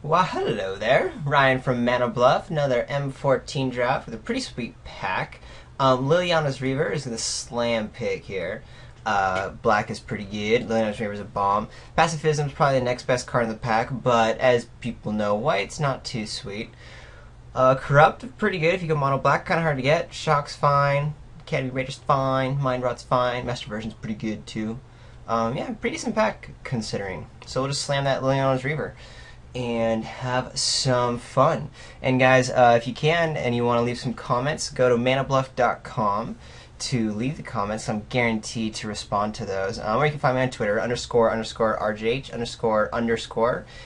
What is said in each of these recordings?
Well, hello there. Ryan from Mana Bluff, another M14 draft with a pretty sweet pack. Liliana's Reaver is going to slam pick here. Black is pretty good. Liliana's Reaver is a bomb. Pacifism is probably the next best card in the pack, but as people know, white's not too sweet. Corrupt, pretty good if you go mono black, kind of hard to get. Shock's fine. Academy Ranger's fine. Mind Rot's fine. Master Version's pretty good too. Yeah, pretty decent pack considering. So we'll just slam that Liliana's Reaver and have some fun. And guys, if you can and you want to leave some comments, go to manabluff.com to leave the comments. I'm guaranteed to respond to those. Or you can find me on Twitter, __RGH___.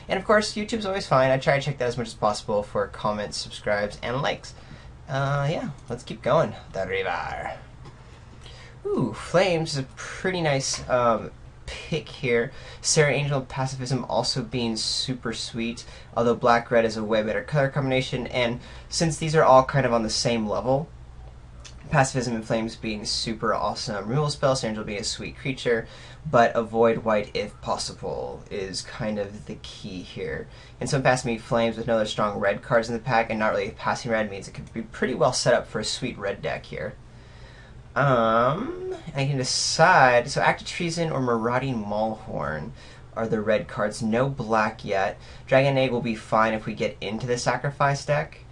And of course, YouTube's always fine. I try to check that as much as possible for comments, subscribes, and likes. Yeah, let's keep going. The River. Ooh, Flames is a pretty nice pick here. Sarah Angel Pacifism also being super sweet, although black red is a way better color combination. And since these are all kind of on the same level, Pacifism and Flames being super awesome removal spell, Sarah Angel being a sweet creature, but avoid white if possible is kind of the key here. And so passing me Flames with no other strong red cards in the pack and not really passing red means it could be pretty well set up for a sweet red deck here. I can decide. So Act of Treason or Marauding Maulhorn are the red cards. No black yet. Dragon Egg will be fine if we get into the sacrifice deck.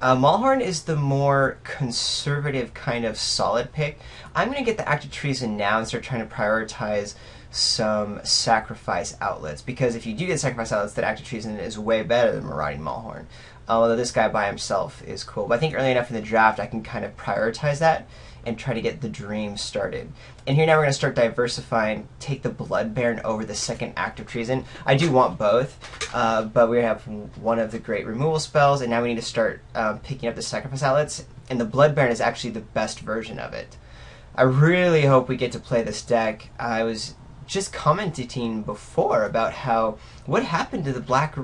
Maulhorn is the more conservative kind of solid pick. I'm going to get the Act of Treason now and start trying to prioritize some sacrifice outlets, because if you do get sacrifice outlets, that Act of Treason is way better than Marauding Maulhorn. Although this guy by himself is cool. But I think early enough in the draft I can kind of prioritize that and try to get the dream started. And here now we're going to start diversifying, take the Blood Baron over the second Act of Treason. I do want both, but we have one of the great removal spells, and now we need to start picking up the sacrifice outlets, and the Blood Baron is actually the best version of it. I really hope we get to play this deck. I was just commenting before about what happened to the black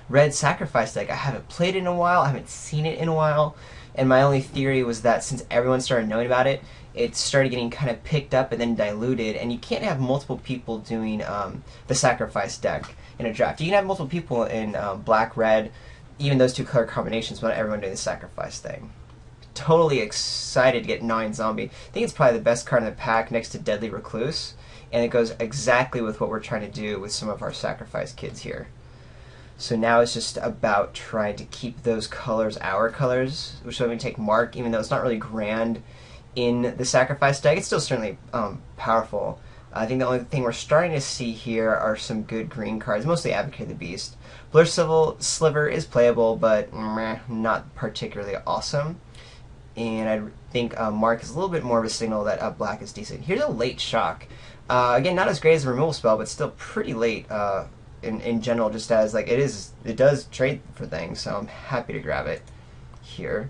red sacrifice deck. I haven't played it in a while, I haven't seen it in a while. And my only theory was that since everyone started knowing about it, it started getting kind of picked up and then diluted. And you can't have multiple people doing the sacrifice deck in a draft. You can have multiple people in black, red, even those two color combinations, but not everyone doing the sacrifice thing. Totally excited to get 9 Zombie. I think it's probably the best card in the pack next to Deadly Recluse. And it goes exactly with what we're trying to do with some of our sacrifice kids here. So now it's just about trying to keep those colors our colors, which is why we take Mark, even though it's not really grand in the sacrifice deck. It's still certainly powerful. I think the only thing we're starting to see here are some good green cards, mostly Advocate of the Beast. Blur Sliver is playable, but not particularly awesome. And I think Mark is a little bit more of a signal that black is decent. Here's a late Shock. Again, not as great as a removal spell, but still pretty late. In general, just as like it does trade for things, so I'm happy to grab it here.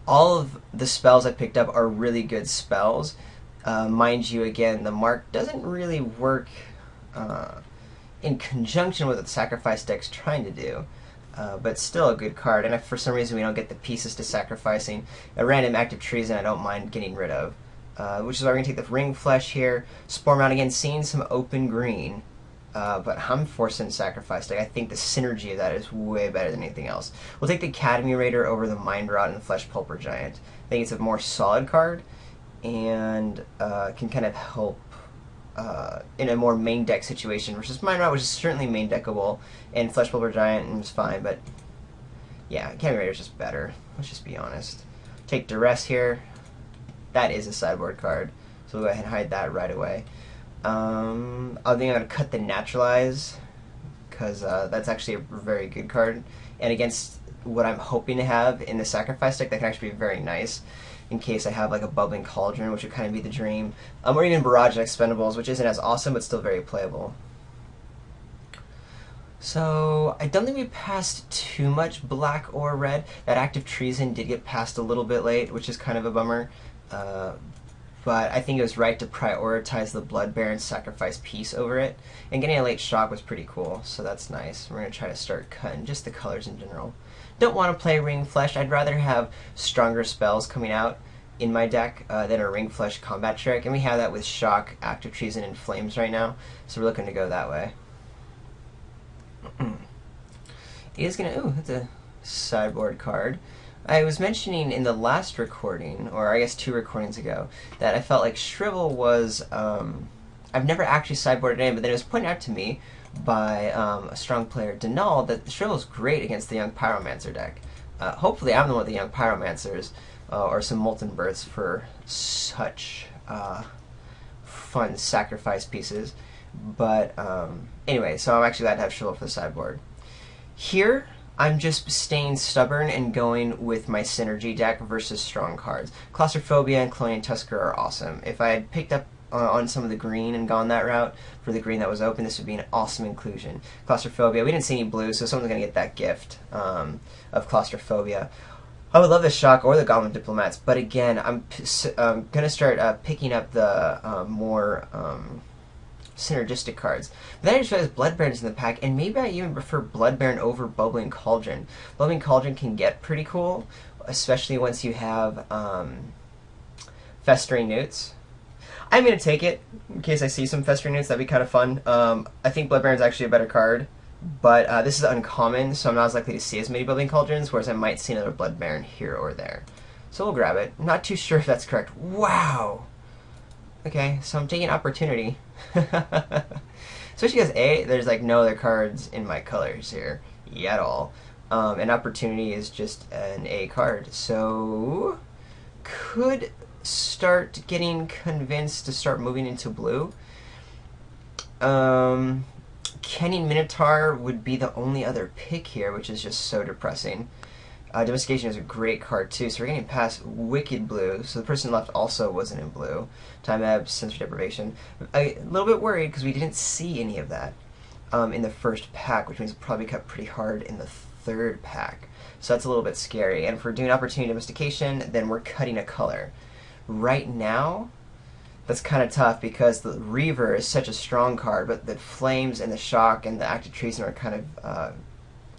All of the spells I picked up are really good spells. Mind you, again, the Mark doesn't really work in conjunction with what the sacrifice deck's trying to do, but still a good card. And if for some reason we don't get the pieces to sacrificing, a random Act of Treason I don't mind getting rid of. Which is why we're going to take the Ring Flesh here. Spore Mount again, seeing some open green. But I'm forcing sacrifice deck. I think the synergy of that is way better than anything else. We'll take the Academy Raider over the Mind Rot and the Flesh Pulper Giant. I think it's a more solid card and can kind of help in a more main deck situation versus Mind Rot, which is certainly main deckable, and Flesh Pulper Giant is fine, but yeah, Academy Raider is just better. Let's just be honest. Take Duress here. That is a sideboard card, so we'll go ahead and hide that right away. I think I'm going to cut the Naturalize, because that's actually a very good card. And against what I'm hoping to have in the Sacrifice deck, that can actually be very nice, in case I have like a Bubbling Cauldron, which would kind of be the dream. Or even Barrage and Expendables, which isn't as awesome, but still very playable. So, I don't think we passed too much black or red. That Act of Treason did get passed a little bit late, which is kind of a bummer. But I think it was right to prioritize the Blood Baron sacrifice piece over it. And getting a late Shock was pretty cool, so that's nice. We're going to try to start cutting just the colors in general. Don't want to play Ring Flesh. I'd rather have stronger spells coming out in my deck than a Ring Flesh combat trick. And we have that with Shock, Act of Treason, and Flames right now. So we're looking to go that way. He is gonna. Ooh, that's a sideboard card. I was mentioning in the last recording, or I guess 2 recordings ago, that I felt like Shrivel was. I've never actually sideboarded in, but then it was pointed out to me by a strong player, Denal, that Shrivel is great against the Young Pyromancer deck. Hopefully, I'm the one with the Young Pyromancers, or some Molten Births for such fun sacrifice pieces. But anyway, so I'm actually glad to have Shrivel for the sideboard. Here, I'm just staying stubborn and going with my synergy deck versus strong cards. Claustrophobia and Colonial Tusker are awesome. If I had picked up on some of the green and gone that route for the green that was open, this would be an awesome inclusion. Claustrophobia, we didn't see any blue, so someone's going to get that gift of Claustrophobia. I would love the Shock or the Goblin Diplomats, but again, I'm going to start picking up the more synergistic cards. But then I just realized Blood Baron's in the pack, and maybe I even prefer Blood Baron over Bubbling Cauldron. Bubbling Cauldron can get pretty cool, especially once you have Festering Newts. I'm going to take it, in case I see some Festering Newts. That'd be kind of fun. I think Blood Baron's actually a better card, but this is uncommon, so I'm not as likely to see as many Bubbling Cauldrons, whereas I might see another Blood Baron here or there. So we'll grab it. I'm not too sure if that's correct. Wow! Okay, so I'm taking Opportunity. Especially because there's like no other cards in my colors here at all. And Opportunity is just an A card. So could start getting convinced to start moving into blue. Kenning Minotaur would be the only other pick here, which is just so depressing. Domestication is a great card too, so we're getting past Wicked Blue, so the person left also wasn't in blue. Time Ebb, Sensory Deprivation. A little bit worried because we didn't see any of that in the first pack, which means we'll probably cut pretty hard in the third pack. So that's a little bit scary. And if we're doing Opportunity Domestication, then we're cutting a color. Right now, that's kind of tough because the Reaver is such a strong card, but the Flames and the Shock and the Active Treason are kind of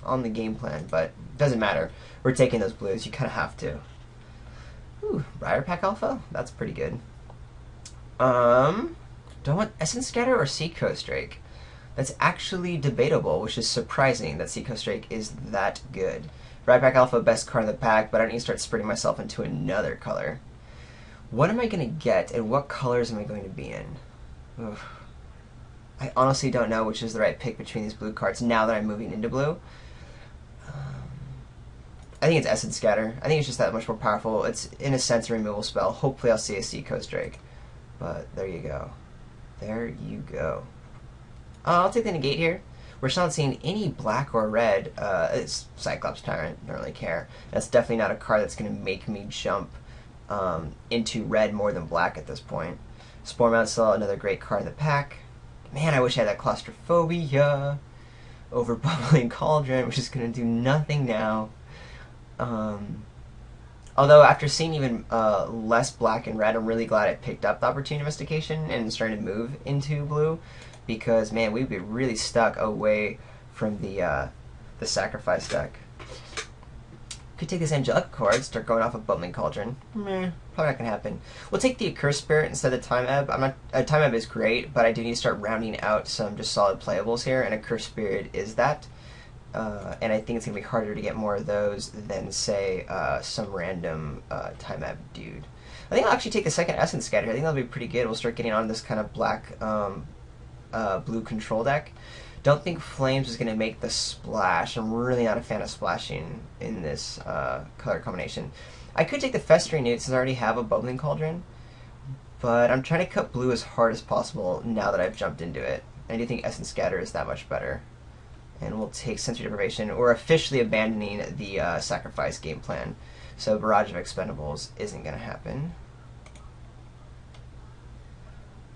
on the game plan, but it doesn't matter. We're taking those blues. You kind of have to. Ooh, Briar Pack Alpha? That's pretty good. Do I want Essence Scatter or Seacoast Drake? That's actually debatable, which is surprising that Seacoast Drake is that good. Briar Pack Alpha, best card in the pack, but I need to start spreading myself into another color. What am I going to get, and what colors am I going to be in? Ugh. I honestly don't know which is the right pick between these blue cards now that I'm moving into blue. I think it's Essence Scatter. I think it's just that much more powerful. It's, in a sense, a removal spell. Hopefully I'll see a Seacoast Drake. But there you go. There you go. I'll take the negate here. We're still not seeing any black or red. It's Cyclops Tyrant. Don't really care. That's definitely not a card that's going to make me jump into red more than black at this point. Spore Mountcell, another great card in the pack. Man, I wish I had that Claustrophobia over Bubbling Cauldron, which is going to do nothing now. Although after seeing even less black and red, I'm really glad I picked up the Opportunity Domestication and started to move into blue, because man, we'd be really stuck away from the sacrifice deck. Could take this Angelic card, start going off of Bubbling Cauldron. Meh, probably not gonna happen. We'll take the Accursed Spirit instead of Time Ebb. Time Ebb is great, but I do need to start rounding out some just solid playables here, and Accursed Spirit is that. And I think it's going to be harder to get more of those than, say, some random Time Ebb dude. I think I'll actually take the second Essence Scatter. I think that'll be pretty good. We'll start getting on this kind of black, blue control deck. Don't think Flames is going to make the splash. I'm really not a fan of splashing in this color combination. I could take the Festering Newt since I already have a Bubbling Cauldron, but I'm trying to cut blue as hard as possible now that I've jumped into it. I do think Essence Scatter is that much better. And we'll take Sensory Deprivation. We're officially abandoning the sacrifice game plan, so Barrage of Expendables isn't going to happen.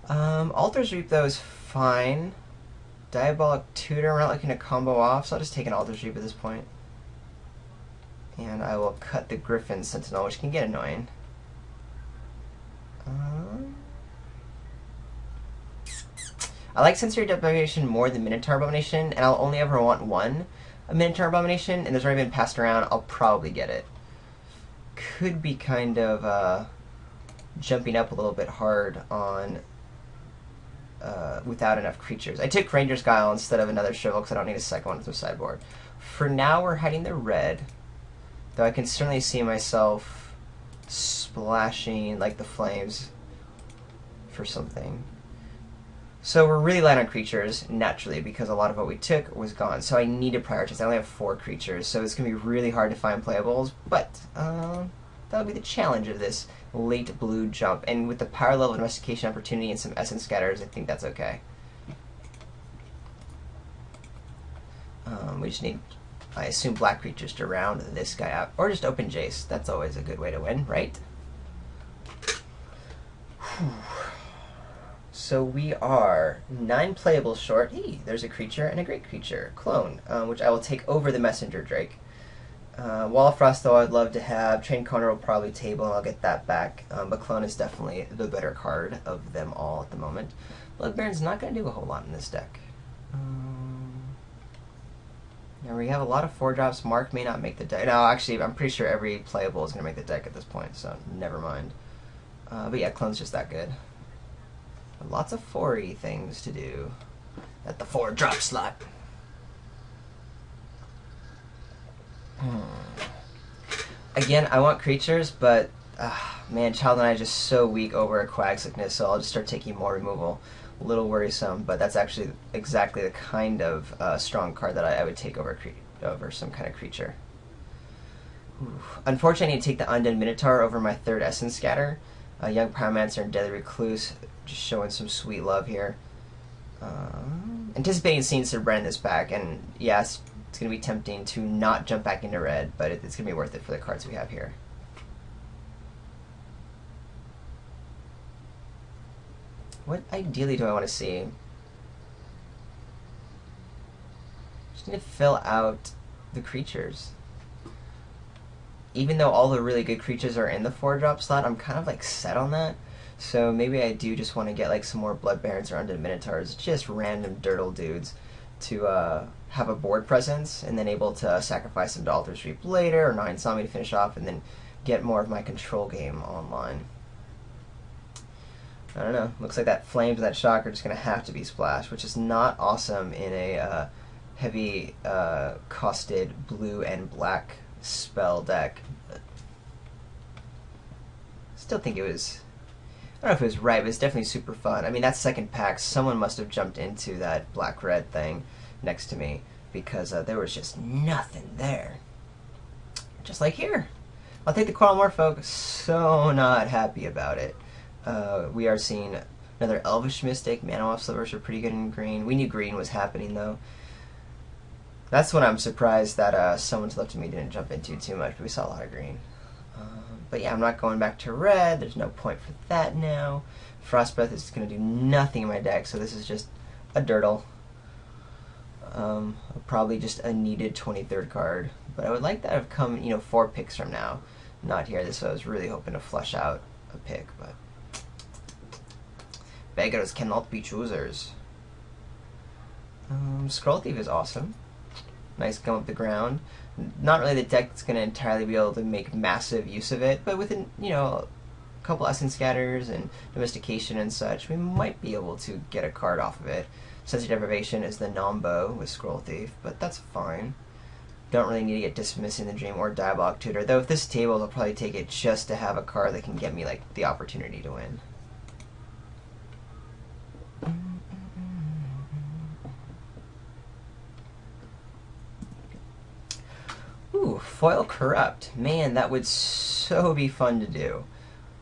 Altar's Reap, though, is fine. Diabolic Tutor, we're not looking to combo off, so I'll just take an Altar's Reap at this point. And I will cut the Griffin Sentinel, which can get annoying. I like Sensory Deprivation more than Minotaur Abomination, and I'll only ever want one Minotaur Abomination, and there's already been passed around. I'll probably get it. Could be kind of jumping up a little bit hard on without enough creatures. I took Ranger's Guile instead of another Shovel because I don't need a second one with the sideboard. For now, we're hiding the red, though I can certainly see myself splashing like the flames for something. So we're really light on creatures, naturally, because a lot of what we took was gone. So I need to prioritize. I only have 4 creatures, so it's going to be really hard to find playables, but that'll be the challenge of this late blue jump. And with the power level, domestication opportunity, and some essence scatters, I think that's okay. We just need, I assume, black creatures to round this guy out. Or just open Jace. That's always a good way to win, right? So we are 9 playables short. Hey, there's a creature and a great creature. Clone, which I will take over the Messenger Drake. Wall of Frost, though, I'd love to have. Train Corner will probably table, and I'll get that back. But Clone is definitely the better card of them all at the moment. Blood Baron's not going to do a whole lot in this deck. Now we have a lot of 4-drops. Mark may not make the deck. No, actually, I'm pretty sure every playable is going to make the deck at this point, so never mind. But yeah, Clone's just that good. Lots of 4-y things to do at the 4-drop slot. Again, I want creatures, but man, Child and I are just so weak over a Quag Sickness, so I'll just start taking more removal. A little worrisome, but that's actually exactly the kind of strong card that I would take over some kind of creature. Unfortunately, I need to take the Undead Minotaur over my 3rd Essence Scatter. Young Pyromancer and Deadly Recluse, just showing some sweet love here. Anticipating seeing Sabren in this pack, and yes, it's going to be tempting to not jump back into red, but it's going to be worth it for the cards we have here. What ideally do I want to see? Just need to fill out the creatures. Even though all the really good creatures are in the 4-drop slot, I'm kind of like set on that. So maybe I do just want to get like some more Blood Barons or Undead Minotaurs, just random dirtle dudes, to have a board presence, and then able to sacrifice them to Altar's Reap later, or Nine Zombie to finish off, and then get more of my control game online. I don't know. Looks like that Flames and that Shock are just going to have to be splashed, which is not awesome in a heavy costed blue and black spell deck. Still think it was, I don't know if it was right, but it's definitely super fun. I mean, that second pack, someone must have jumped into that black-red thing next to me, because there was just nothing there. Just like here. I'll take the Coral Morpho, so not happy about it. We are seeing another Elvish Mystic. Mana Slivers are pretty good in green. We knew green was happening, though. That's what I'm surprised that someone to the left of me didn't jump into too much, but we saw a lot of green. But yeah, I'm not going back to red. There's no point for that now. Frost Breath is going to do nothing in my deck, so this is just a dirtle. Probably just a needed 23rd card. But I would like that to have come, 4 picks from now. Not here. This I was really hoping to flush out a pick, but beggars cannot be choosers. Scroll Thief is awesome. Nice come up the ground. Not really the deck that's going to entirely be able to make massive use of it, but within, a couple Essence Scatters and Domestication and such, we might be able to get a card off of it. Sensory Deprivation is the Nombo with Scroll Thief, but that's fine. Don't really need to get Dismissing the Dream or Diabolic Tutor, though if this table, I'll probably take it just to have a card that can get me, the opportunity to win. Ooh, Foil Corrupt. Man, that would so be fun to do.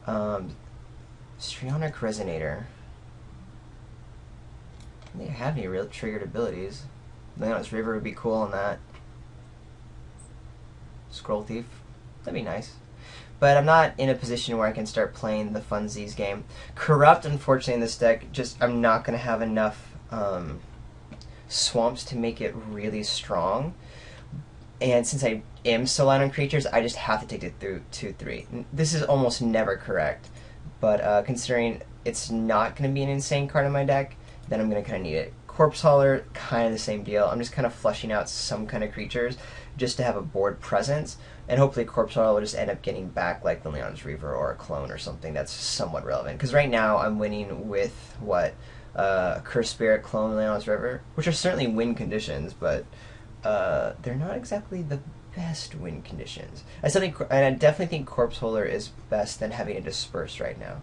Strionic Resonator. Do they have any real triggered abilities? Leonis River would be cool on that. Scroll Thief. That'd be nice. But I'm not in a position where I can start playing the Funsies game. Corrupt, unfortunately, in this deck, I'm not going to have enough swamps to make it really strong. And since I am so light on creatures, I just have to take it through 2-3. This is almost never correct, but considering it's not going to be an insane card in my deck, then I'm going to kind of need it. Corpse Hauler, kind of the same deal. I'm just kind of flushing out some kind of creatures just to have a board presence, and hopefully Corpse Hauler will just end up getting back like the Leon's Reaver or a clone or something that's somewhat relevant. Because right now I'm winning with, what, Cursed Spirit, Clone Leon's River, which are certainly win conditions, but they're not exactly the best win conditions. And I definitely think Corpse Holder is best than having to disperse right now.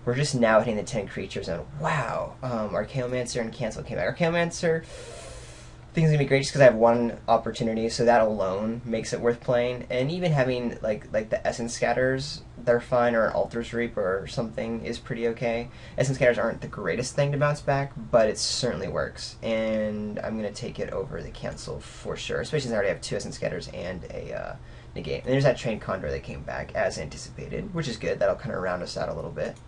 We're just now hitting the 10 creatures, and wow, Archaeomancer and Cancel came back. Archaeomancer, I think it's gonna be great just because I have one opportunity, so that alone makes it worth playing. And even having like the Essence Scatters, they're fine, or an Altar's Reap or something is pretty okay. Essence Scatters aren't the greatest thing to bounce back, but it certainly works. And I'm gonna take it over the Cancel for sure, especially since I already have 2 Essence Scatters and a negate. And there's that Trained Condor that came back as anticipated, which is good. That'll kind of round us out a little bit.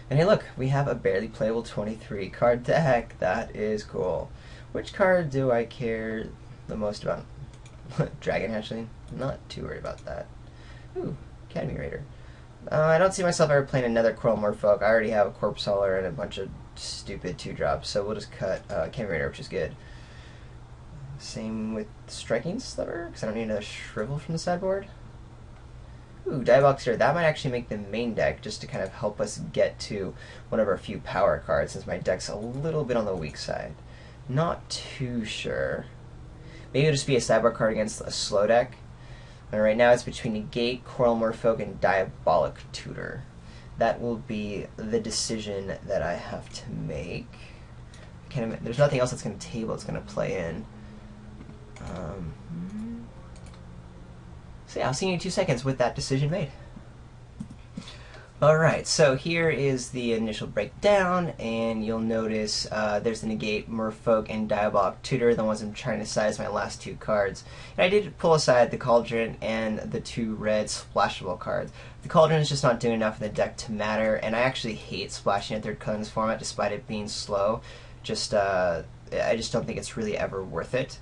And hey, look, we have a barely playable 23 card deck. That is cool. Which card do I care the most about? Dragon Hatchling? Not too worried about that. Ooh, Academy Raider. I don't see myself ever playing another Coral Merfolk. I already have a Corpse Hauler and a bunch of stupid 2-drops, so we'll just cut Academy Raider, which is good. Same with Striking Sliver, because I don't need another Shrivel from the sideboard. Ooh, Diabolic Sphere. That might actually make the main deck, just to kind of help us get to one of our few power cards, since my deck's a little bit on the weak side. Not too sure. Maybe it'll just be a sideboard card against a slow deck. And right now it's between Negate, Coral Merfolk, and Diabolic Tutor. That will be the decision that I have to make. There's nothing else that's going to table, it's going to play in. So yeah, I'll see you in 2 seconds with that decision made. Alright, so here is the initial breakdown, and you'll notice there's the Negate, Merfolk, and Diabolic Tutor, the ones I'm trying to decide as my last 2 cards. And I did pull aside the Cauldron and the 2 red splashable cards. The Cauldron is just not doing enough in the deck to matter, and I actually hate splashing at third colors format despite it being slow. I just don't think it's really ever worth it.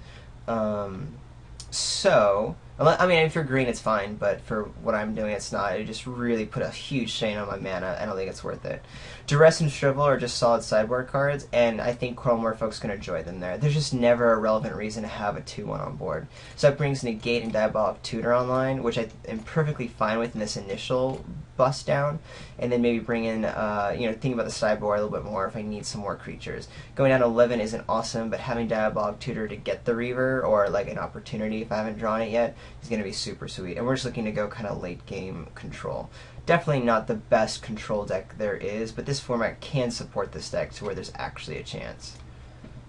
I mean, if you're green, it's fine, but for what I'm doing, it's not. It just really put a huge strain on my mana. I don't think it's worth it. Duress and Shrivel are just solid sideboard cards, and I think Coral Merfolk's going to enjoy them there. There's just never a relevant reason to have a 2-1 on board. So that brings Negate and Diabolic Tutor online, which I am perfectly fine with in this initial bust down, and then maybe bring in, think about the sideboard a little bit more if I need some more creatures. Going down to 11 isn't awesome, but having Diabolic Tutor to get the Reaver, or like an opportunity if I haven't drawn it yet, is going to be super sweet. And we're just looking to go kind of late game control. Definitely not the best control deck there is, but this format can support this deck to where there's actually a chance.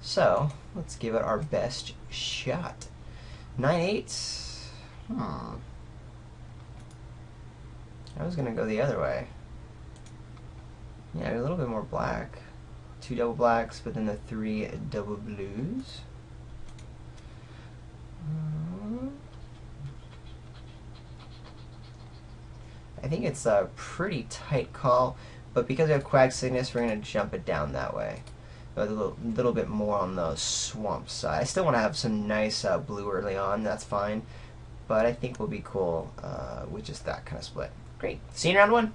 So, let's give it our best shot. 9/8. I was going to go the other way. Yeah, a little bit more black. 2 double blacks, but then the 3 double blues. I think it's a pretty tight call, but because we have Quag Cygnus, we're going to jump it down that way. A little bit more on the swamp side. I still want to have some nice blue early on, that's fine, but I think we'll be cool with just that kind of split. Great. See you in round 1.